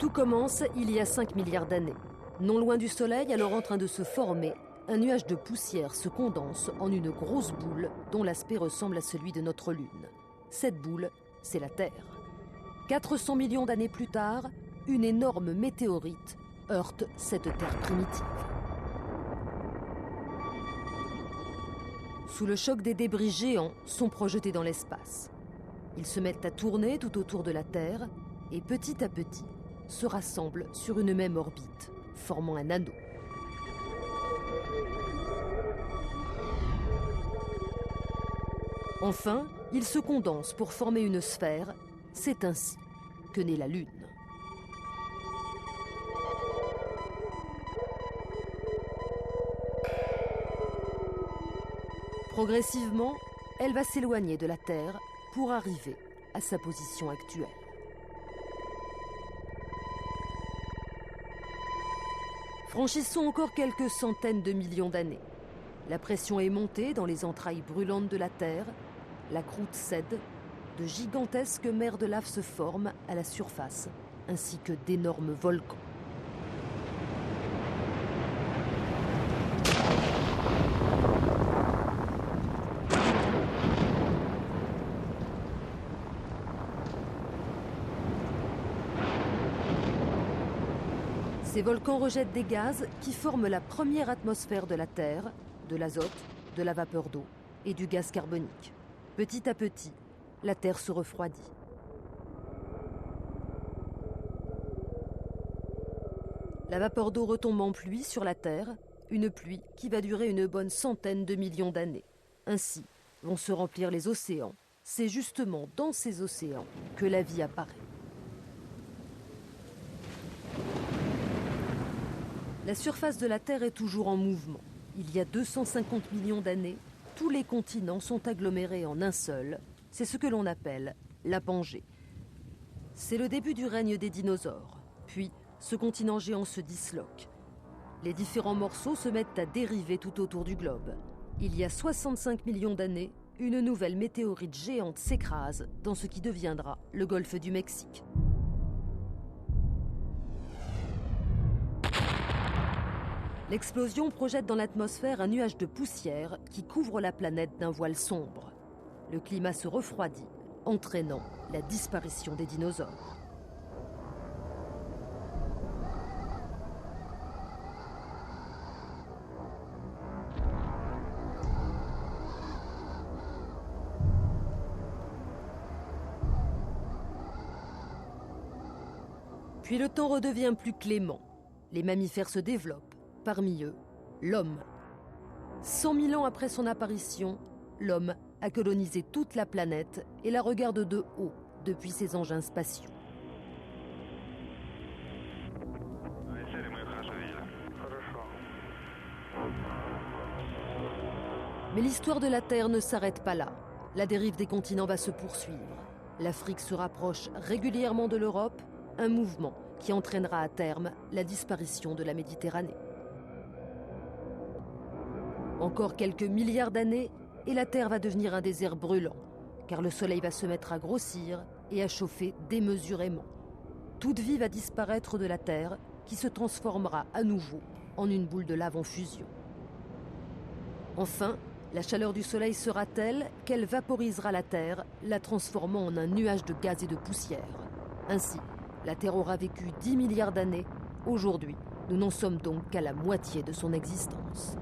Tout commence il y a 5 milliards d'années. Non loin du Soleil, alors en train de se former, un nuage de poussière se condense en une grosse boule dont l'aspect ressemble à celui de notre Lune. Cette boule, c'est la Terre. 400 millions d'années plus tard, une énorme météorite heurte cette Terre primitive. Sous le choc des débris géants sont projetés dans l'espace. Ils se mettent à tourner tout autour de la Terre et petit à petit se rassemblent sur une même orbite, formant un anneau. Enfin, ils se condensent pour former une sphère. C'est ainsi que naît la Lune. Progressivement, elle va s'éloigner de la Terre pour arriver à sa position actuelle. Franchissons encore quelques centaines de millions d'années. La pression est montée dans les entrailles brûlantes de la Terre, la croûte cède, de gigantesques mers de lave se forment à la surface, ainsi que d'énormes volcans. Ces volcans rejettent des gaz qui forment la première atmosphère de la Terre, de l'azote, de la vapeur d'eau et du gaz carbonique. Petit à petit, la Terre se refroidit. La vapeur d'eau retombe en pluie sur la Terre, une pluie qui va durer une bonne centaine de millions d'années. Ainsi vont se remplir les océans. C'est justement dans ces océans que la vie apparaît. La surface de la Terre est toujours en mouvement. Il y a 250 millions d'années, tous les continents sont agglomérés en un seul. C'est ce que l'on appelle la Pangée. C'est le début du règne des dinosaures. Puis, ce continent géant se disloque. Les différents morceaux se mettent à dériver tout autour du globe. Il y a 65 millions d'années, une nouvelle météorite géante s'écrase dans ce qui deviendra le golfe du Mexique. L'explosion projette dans l'atmosphère un nuage de poussière qui couvre la planète d'un voile sombre. Le climat se refroidit, entraînant la disparition des dinosaures. Puis le temps redevient plus clément. Les mammifères se développent. Parmi eux, l'homme. 100 000 ans après son apparition, l'homme a colonisé toute la planète et la regarde de haut depuis ses engins spatiaux. Mais l'histoire de la Terre ne s'arrête pas là. La dérive des continents va se poursuivre. L'Afrique se rapproche régulièrement de l'Europe, un mouvement qui entraînera à terme la disparition de la Méditerranée. Encore quelques milliards d'années et la Terre va devenir un désert brûlant, car le Soleil va se mettre à grossir et à chauffer démesurément. Toute vie va disparaître de la Terre, qui se transformera à nouveau en une boule de lave en fusion. Enfin, la chaleur du Soleil sera telle qu'elle vaporisera la Terre, la transformant en un nuage de gaz et de poussière. Ainsi, la Terre aura vécu 10 milliards d'années. Aujourd'hui, nous n'en sommes donc qu'à la moitié de son existence.